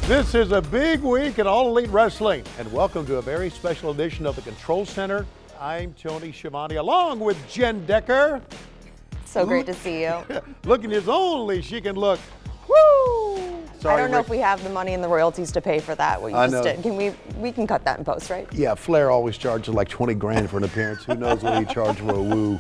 This is a big week in All Elite Wrestling, and welcome to a very special edition of the Control Center. I'm Tony Schiavone, along with Jen Decker. So great to see you. Looking as only she can look. Woo! Sorry, I don't know if we have the money and the royalties to pay for that. What you just did. Can we can cut that in post, right? Yeah, Flair always charges like 20 grand for an appearance. Who knows what he charged for a woo?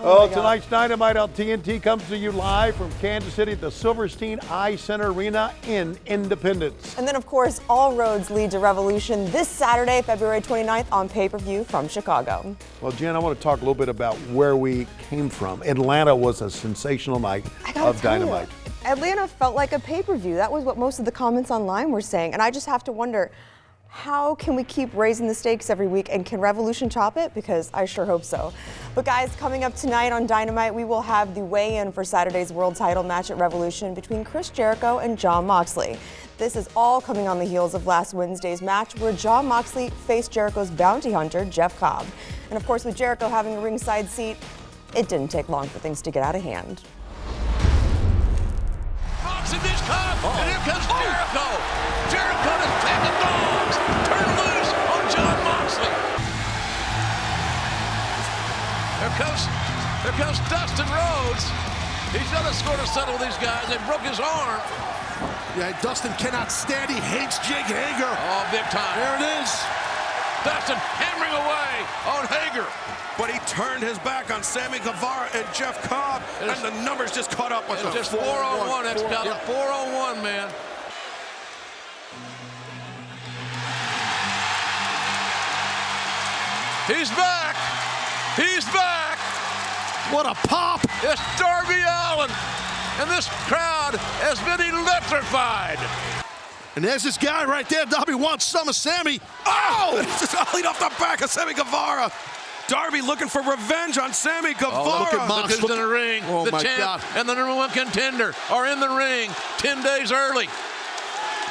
Oh, tonight's Dynamite on TNT comes to you live from Kansas City at the Silverstein Eye Center Arena in Independence. And then, of course, all roads lead to Revolution this Saturday, February 29th on pay-per-view from Chicago. Well, Jen, I want to talk a little bit about where we came from. Atlanta was a sensational night of Dynamite. Atlanta felt like a pay-per-view. That was what most of the comments online were saying. And I just have to wonder, how can we keep raising the stakes every week, and can Revolution top it? Because I sure hope so. But guys, coming up tonight on Dynamite, we will have the weigh-in for Saturday's world title match at Revolution between Chris Jericho and Jon Moxley. This is all coming on the heels of last Wednesday's match where Jon Moxley faced Jericho's bounty hunter, Jeff Cobb. And of course, with Jericho having a ringside seat, it didn't take long for things to get out of hand. Moxley this Cobb, and here comes Jericho. Jericho to take the dogs. Turn loose on Jon Moxley. Here comes Dustin Rhodes. He's got to score to settle these guys. They broke his arm. Yeah, Dustin cannot stand. He hates Jake Hager. Oh, big time. There it is. Dustin hammering away on Hager. But he turned his back on Sammy Guevara and Jeff Cobb, and the numbers just caught up with him. It's just 4-on-1. That's got a 4-on-1, man. He's back. He's back. What a pop. It's Darby Allin. And this crowd has been electrified. And there's this guy right there. Darby wants some of Sammy. Oh! It's just ollied off the back of Sammy Guevara. Darby looking for revenge on Sammy Guevara. Oh, look at Mox. Look in the ring. Oh, the my champ God. And the #1 contender are in the ring 10 days early.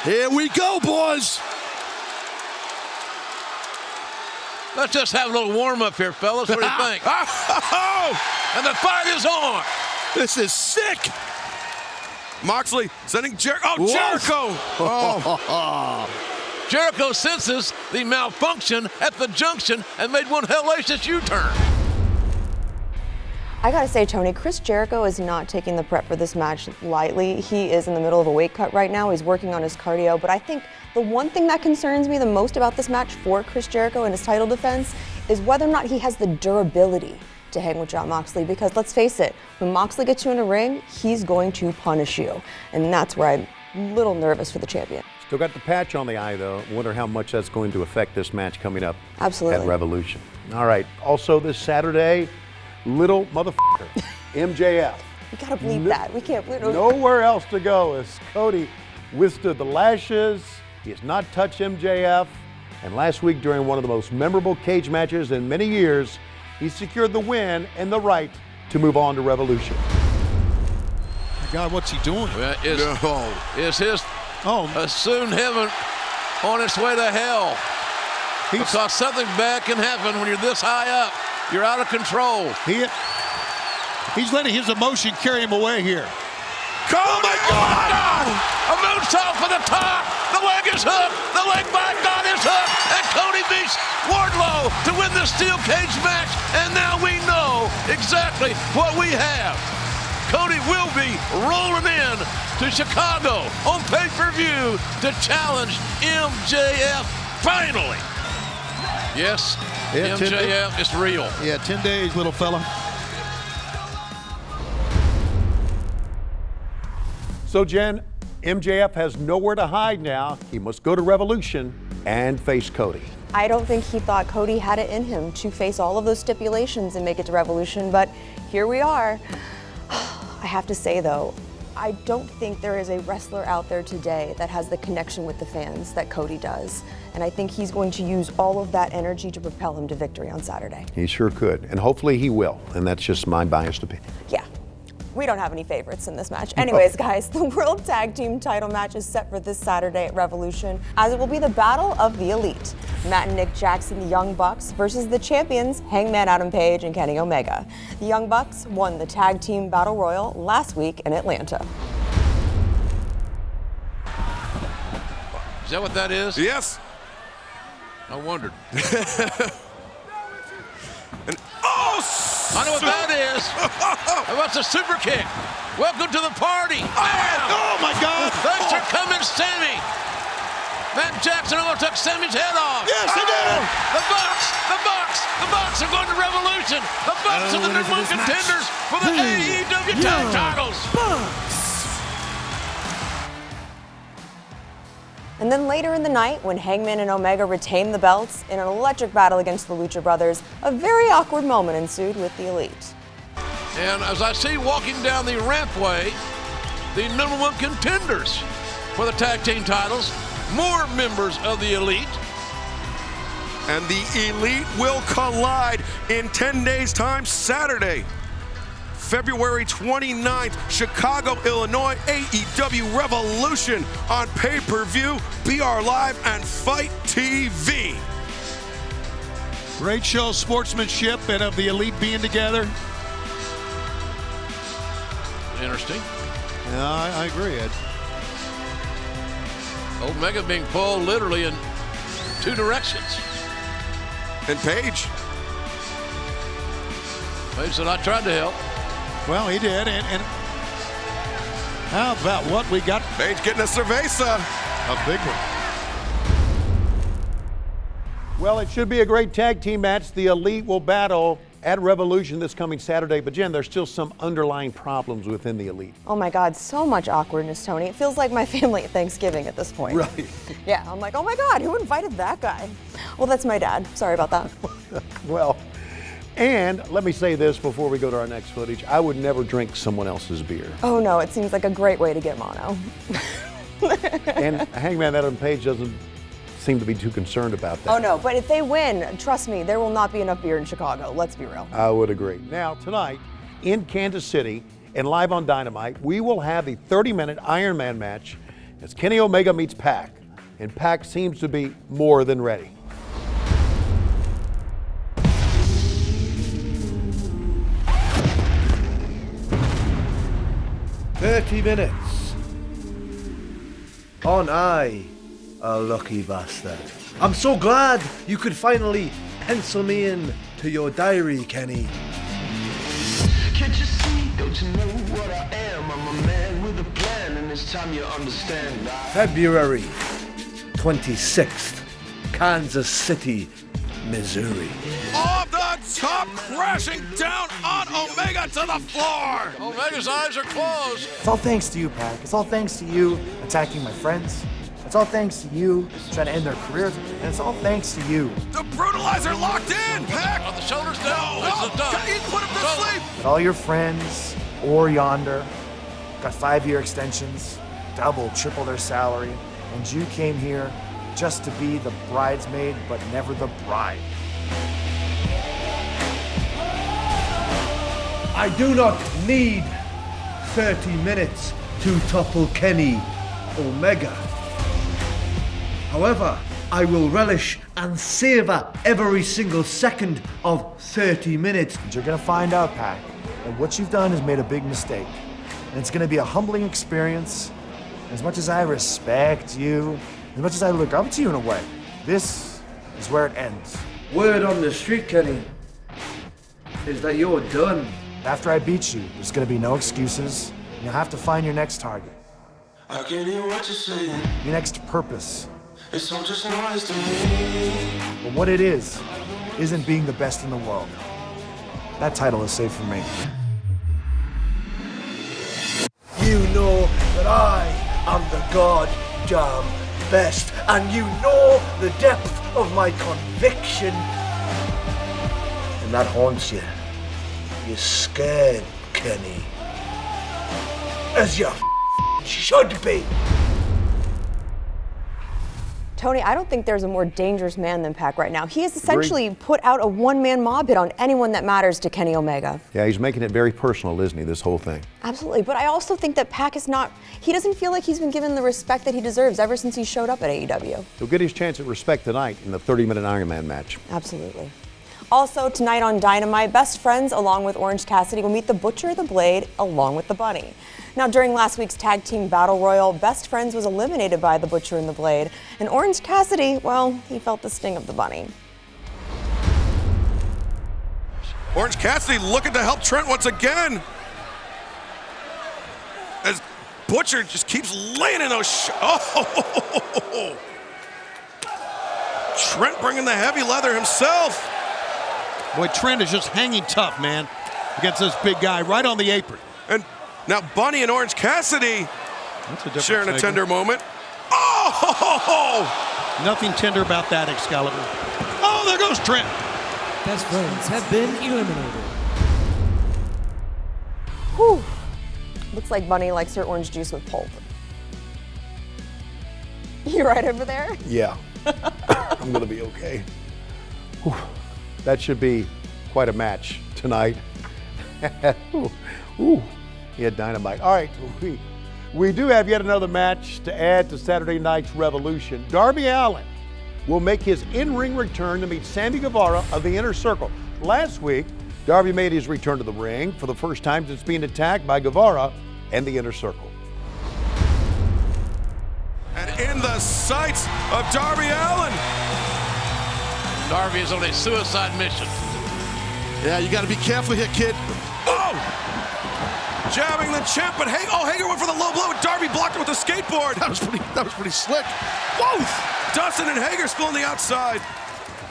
Here we go, boys. Let's just have a little warm-up here, fellas. What do you think? And the fight is on. This is sick. Moxley sending Jericho. Oh, Jericho. Oh. Jericho senses the malfunction at the junction and made one hellacious U-turn. I gotta say, Tony, Chris Jericho is not taking the prep for this match lightly. He is in the middle of a weight cut right now. He's working on his cardio, but I think the one thing that concerns me the most about this match for Chris Jericho and his title defense is whether or not he has the durability to hang with Jon Moxley, because let's face it, when Moxley gets you in a ring, he's going to punish you, and that's where I'm a little nervous for the champion. Still got the patch on the eye, though. Wonder how much that's going to affect this match coming up Absolutely. at Revolution. All right. Also this Saturday, little motherfucker, MJF. We gotta believe that. We can't. Nowhere else to go as Cody withstood the lashes. He has not touched MJF. And last week, during one of the most memorable cage matches in many years, he secured the win and the right to move on to Revolution. God, what's he doing? Well, is his assumed heaven on its way to hell? Because something bad can happen when you're this high up. You're out of control. He's letting his emotion carry him away here. Oh my God! A moonsault for the top. The leg is hooked. The leg by God is hooked. And Cody beats Wardlow to win the steel cage match. And now we know exactly what we have. Cody will be rolling in to Chicago on pay-per-view to challenge MJF finally. Yes, Yeah, MJF is real. Yeah, 10 days, little fella. So, Jen, MJF has nowhere to hide now. He must go to Revolution and face Cody. I don't think he thought Cody had it in him to face all of those stipulations and make it to Revolution, but here we are. I have to say, though, I don't think there is a wrestler out there today that has the connection with the fans that Cody does. And I think he's going to use all of that energy to propel him to victory on Saturday. He sure could, and hopefully he will, and that's just my biased opinion. Yeah. We don't have any favorites in this match. Anyways, guys, the World Tag Team title match is set for this Saturday at Revolution, as it will be the Battle of the Elite. Matt and Nick Jackson, the Young Bucks, versus the champions, Hangman Adam Page and Kenny Omega. The Young Bucks won the Tag Team Battle Royal last week in Atlanta. Is that what that is? Yes. I wondered. And oh! I know what that is. That's a super kick. Welcome to the party. Oh my God! Thanks for coming, Sammy. Matt Jackson almost took Sammy's head off. Yes, he did. The Bucks are going to Revolution. The Bucks are the number one contenders for the AEW tag titles. And then later in the night, when Hangman and Omega retained the belts in an electric battle against the Lucha Brothers, a very awkward moment ensued with the Elite. And as I see walking down the rampway, the number one contenders for the tag team titles, more members of the Elite. And the Elite will collide in 10 days' time, Saturday, February 29th, Chicago, Illinois, AEW Revolution on pay-per-view, BR Live, and Fight TV. Great show of sportsmanship and of the Elite being together. Interesting. Yeah, I agree, Ed. Omega being pulled literally in two directions. And Paige. Paige said, I tried to help. Well, he did, and how about what we got? Paige getting a cerveza. A big one. Well, it should be a great tag team match. The Elite will battle at Revolution this coming Saturday, but Jen, there's still some underlying problems within the Elite. Oh my God, so much awkwardness, Tony. It feels like my family at Thanksgiving at this point. Right. Yeah, I'm like, oh my God, who invited that guy? Well, that's my dad. Sorry about that. Well, and let me say this before we go to our next footage. I would never drink someone else's beer. Oh no, it seems like a great way to get mono. And Hangman Adam Page doesn't seem to be too concerned about that. Oh no, but if they win, trust me, there will not be enough beer in Chicago. Let's be real. I would agree. Now, tonight in Kansas City and live on Dynamite, we will have the 30-minute Iron Man match as Kenny Omega meets Pac. And Pac seems to be more than ready. "30 minutes. Aren't I a lucky bastard? I'm so glad you could finally pencil me in to your diary, Kenny." Can't you see, don't you know what I am? I'm a man with a plan, and it's time you understand. February 26th, Kansas City, Missouri. Off the top, crashing down on Omega to the floor. Omega's eyes are closed. It's all thanks to you, Pac. It's all thanks to you attacking my friends. It's all thanks to you trying to end their careers. And it's all thanks to you. The brutalizer locked in, Pac. On the shoulders down. This is done. He put him to sleep. But all your friends, or yonder, got 5-year extensions, double, triple their salary, and you came here just to be the bridesmaid, but never the bride. I do not need 30 minutes to topple Kenny Omega. However, I will relish and savor every single second of 30 minutes. And you're gonna find out, Pac, that what you've done is made a big mistake. And it's gonna be a humbling experience. As much as I respect you, as much as I look up to you in a way, this is where it ends. Word on the street, Kenny, is that you're done. After I beat you, there's gonna be no excuses. You'll have to find your next target, I can hear what you're saying. your next purpose. It's all just noise to me. But what it is, isn't being the best in the world. That title is safe for me. You know that I am the goddamn best, and you know the depth of my conviction. And that haunts you. You're scared, Kenny. As you should be. Tony, I don't think there's a more dangerous man than Pac right now. He has essentially put out a one-man mob hit on anyone that matters to Kenny Omega. Yeah, he's making it very personal, isn't he, this whole thing? Absolutely, but I also think that Pac is not, he doesn't feel like he's been given the respect that he deserves ever since he showed up at AEW. He'll get his chance at respect tonight in the 30-minute Iron Man match. Absolutely. Also, tonight on Dynamite, Best Friends along with Orange Cassidy will meet the Butcher, the Blade, along with the Bunny. Now, during last week's tag team battle royal, Best Friends was eliminated by the Butcher and the Blade, and Orange Cassidy, well, he felt the sting of the bunny. Orange Cassidy looking to help Trent once again. As Butcher just keeps laying in those oh! Trent bringing the heavy leather himself. Boy, Trent is just hanging tough, man, against this big guy right on the apron. And now Bunny and Orange Cassidy sharing a tender moment. Oh! Nothing tender about that, Excalibur. Oh, there goes Trent. Best Friends have been eliminated. Whew. Looks like Bunny likes her orange juice with pulp. You right over there? Yeah, I'm gonna be okay. Whew. That should be quite a match tonight. Ooh, yeah, Dynamite. All right, we do have yet another match to add to Saturday night's Revolution. Darby Allin will make his in-ring return to meet Sammy Guevara of the Inner Circle. Last week, Darby made his return to the ring for the first time since being attacked by Guevara and the Inner Circle. And in the sights of Darby Allin. Darby is on a suicide mission. Yeah, you got to be careful here, kid. Oh! Jabbing the champ, but Hager went for the low blow, and Darby blocked it with a skateboard. That was pretty slick. Whoa! Dustin and Hager still on the outside.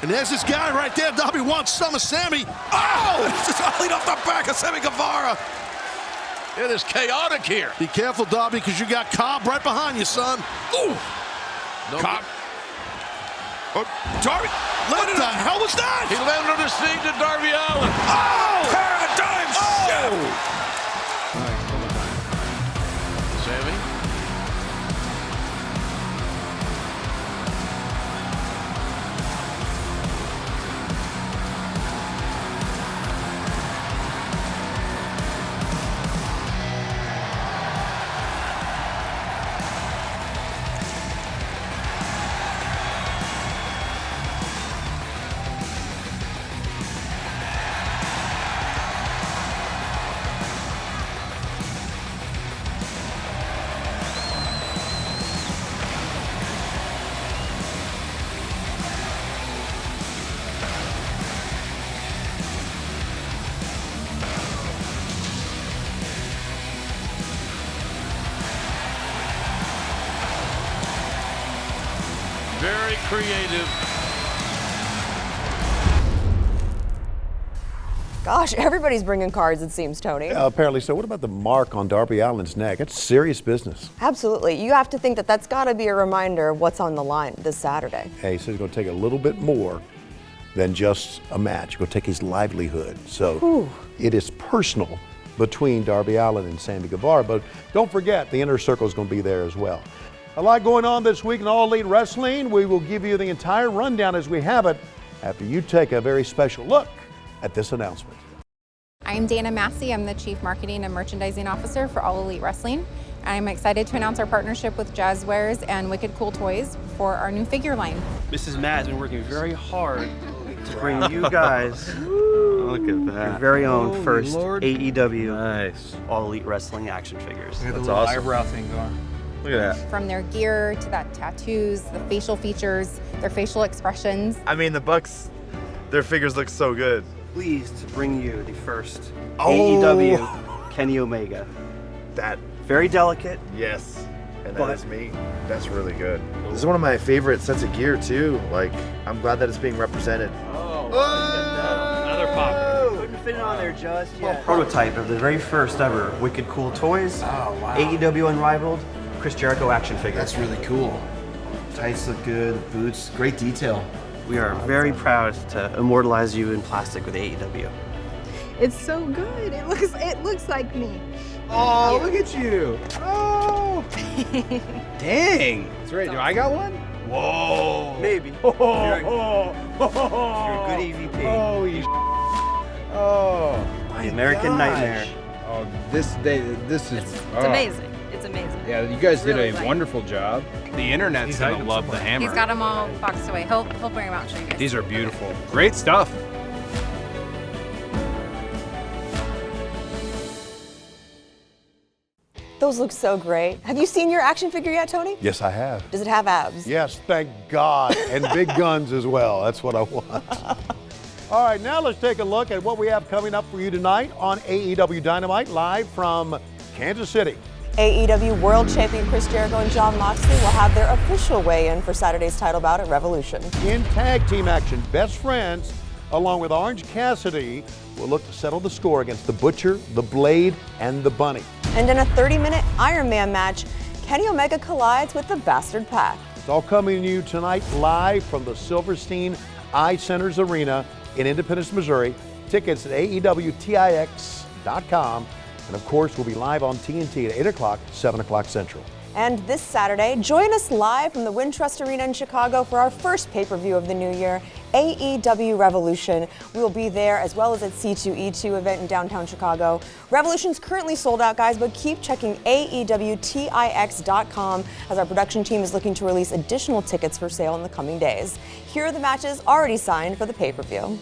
And there's this guy right there. Darby wants some of Sammy. Oh! Just lead off the back of Sammy Guevara. It is chaotic here. Be careful, Darby, because you got Cobb right behind you, son. Ooh! No Cobb. Oh, Darby. What the hell was that? He landed on his feet to Darby Allin. Oh! Paradigm shift. Sammy. Very creative. Gosh, everybody's bringing cards, it seems, Tony. Apparently so. What about the mark on Darby Allin's neck? It's serious business. Absolutely. You have to think that that's got to be a reminder of what's on the line this Saturday. Hey, he says it's going to take a little bit more than just a match. It's going to take his livelihood. So it is personal between Darby Allin and Sammy Guevara. But don't forget, the Inner Circle is going to be there as well. A lot going on this week in All Elite Wrestling. We will give you the entire rundown as we have it after you take a very special look at this announcement. I'm Dana Massey. I'm the Chief Marketing and Merchandising Officer for All Elite Wrestling. I'm excited to announce our partnership with Jazzwares and Wicked Cool Toys for our new figure line. Mrs. Matt has been working very hard to bring you guys look at that. Your very own first AEW All Elite Wrestling action figures. That's awesome. Eyebrow thing going. Look at that. From their gear to that tattoos, the facial features, their facial expressions. I mean, the Bucks, their figures look so good. Pleased to bring you the first AEW Kenny Omega. That. Very delicate. Yes. And that is me. That's really good. This is one of my favorite sets of gear, too. Like, I'm glad that it's being represented. Another pop. Couldn't fit it on there just yet. Prototype of the very first ever Wicked Cool Toys. Oh, wow. AEW Unrivaled Chris Jericho action figure. That's really cool. Tights look good, boots, great detail. We are very proud to immortalize you in plastic with AEW. It's so good. It looks like me. Oh, look at you. Oh. Dang. That's right. Do I got one? Whoa. Maybe. Oh. You're a good EVP. Holy Oh. My American Nightmare. Oh, this is... It's amazing. It's amazing. Yeah, you guys did really a fun. wonderful job. The internet's gonna love the hammer. He's got them all boxed away. He'll bring them out and show you guys. These are beautiful. Great stuff. Those look so great. Have you seen your action figure yet, Tony? Yes, I have. Does it have abs? Yes, thank God. And big guns as well. That's what I want. All right, now let's take a look at what we have coming up for you tonight on AEW Dynamite, live from Kansas City. AEW World Champion Chris Jericho and Jon Moxley will have their official weigh-in for Saturday's title bout at Revolution. In tag team action, Best Friends, along with Orange Cassidy, will look to settle the score against the Butcher, the Blade, and the Bunny. And in a 30-minute Iron Man match, Kenny Omega collides with the Bastard Pac. It's all coming to you tonight live from the Silverstein Eye Centers Arena in Independence, Missouri. Tickets at AEWTIX.com. And of course, we'll be live on TNT at 8 o'clock, 7 o'clock Central. And this Saturday, join us live from the Wintrust Arena in Chicago for our first pay-per-view of the new year, AEW Revolution. We will be there as well as at C2E2 event in downtown Chicago. Revolution's currently sold out, guys, but keep checking AEWTIX.com as our production team is looking to release additional tickets for sale in the coming days. Here are the matches already signed for the pay-per-view.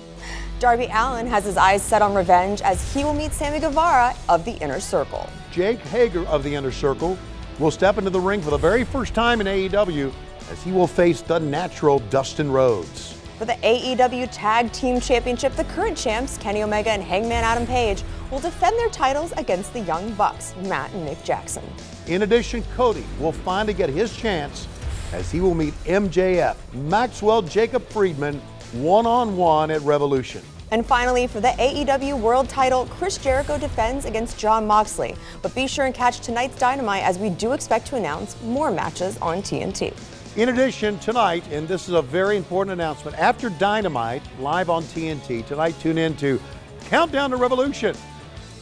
Darby Allin has his eyes set on revenge as he will meet Sammy Guevara of the Inner Circle. Jake Hager of the Inner Circle will step into the ring for the very first time in AEW as he will face the natural Dustin Rhodes. For the AEW Tag Team Championship, the current champs, Kenny Omega and Hangman Adam Page, will defend their titles against the Young Bucks, Matt and Nick Jackson. In addition, Cody will finally get his chance as he will meet MJF, Maxwell Jacob Friedman, one-on-one at Revolution. And finally, for the AEW World title, Chris Jericho defends against Jon Moxley. But be sure and catch tonight's Dynamite as we do expect to announce more matches on TNT. In addition, tonight, and this is a very important announcement, after Dynamite, live on TNT, tonight tune in to Countdown to Revolution.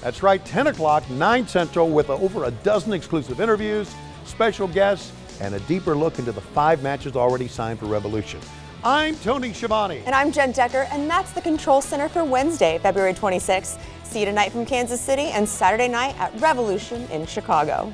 That's right, 10 o'clock, 9 Central, with over a dozen exclusive interviews, special guests, and a deeper look into the 5 matches already signed for Revolution. I'm Tony Schiavone. And I'm Jen Decker, and that's the Control Center for Wednesday, February 26th. See you tonight from Kansas City and Saturday night at Revolution in Chicago.